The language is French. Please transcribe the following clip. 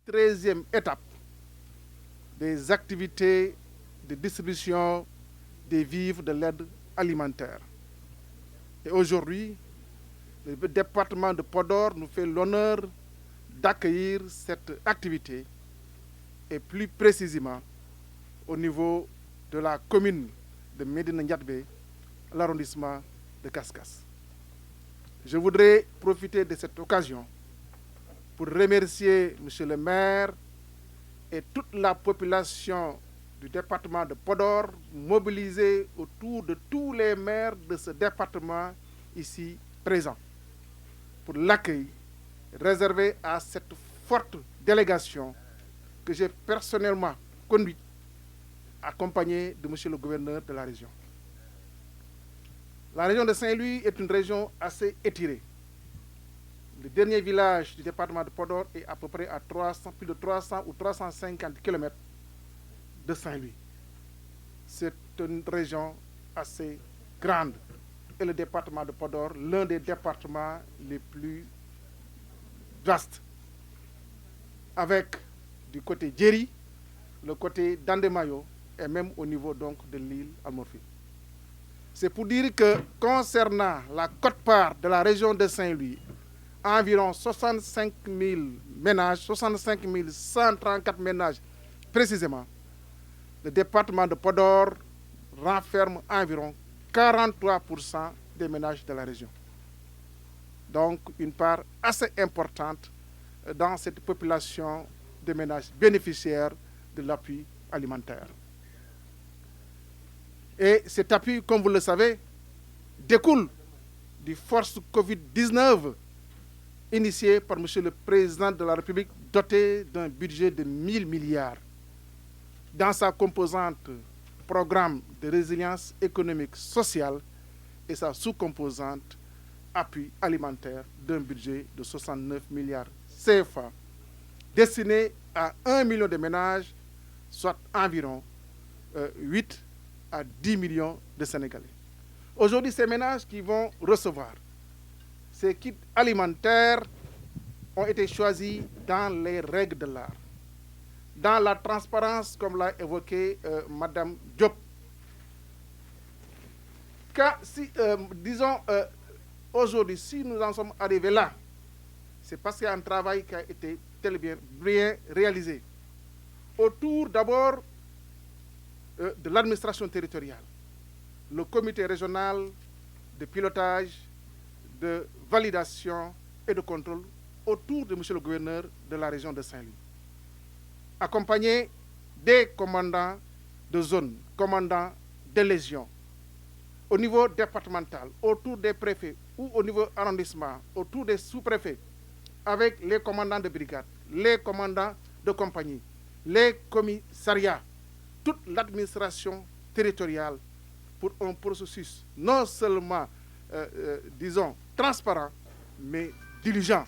13e étape des activités de distribution des vivres de l'aide alimentaire. Et aujourd'hui, le département de Podor nous fait l'honneur d'accueillir cette activité et plus précisément au niveau de la commune de Médina Ndiadbé, l'arrondissement de Kaskas. Je voudrais profiter de cette occasion pour remercier M. le maire et toute la population du département de Podor mobilisée autour de tous les maires de ce département ici présents pour l'accueil réservé à cette forte délégation que j'ai personnellement conduite, accompagnée de M. le gouverneur de la région. La région de Saint-Louis est une région assez étirée. Le dernier village du département de Podor est à peu près à plus de 300 ou 350 km de Saint-Louis. C'est une région assez grande. Et le département de Podor, l'un des départements les plus vastes. Avec du côté Djeri, le côté d'Andemayo et même au niveau donc de l'île Almorfi. C'est pour dire que concernant la quote-part de la région de Saint-Louis, environ 65 000 ménages, 65 134 ménages précisément, le département de Podor renferme environ 43% des ménages de la région. Donc une part assez importante dans cette population de ménages bénéficiaires de l'appui alimentaire. Et cet appui, comme vous le savez, découle du force Covid-19 initié par M. le Président de la République, doté d'un budget de 1 000 milliards. Dans sa composante programme de résilience économique sociale et sa sous-composante appui alimentaire d'un budget de 69 milliards CFA destiné à 1 million de ménages, soit environ 8 à 10 millions de Sénégalais. Aujourd'hui, ces ménages qui vont recevoir ces kits alimentaires ont été choisis dans les règles de l'art, dans la transparence, comme l'a évoqué Mme Diop. Aujourd'hui, si nous en sommes arrivés là, c'est parce qu'il y a un travail qui a été bien réalisé. Autour d'abord de l'administration territoriale, le comité régional de pilotage, de validation et de contrôle autour de M. le gouverneur de la région de Saint-Louis, accompagné des commandants de zone, commandants de légion, au niveau départemental, autour des préfets ou au niveau arrondissement, autour des sous-préfets, avec les commandants de brigade, les commandants de compagnie, les commissariats, toute l'administration territoriale pour un processus non seulement, disons, transparent, mais diligent.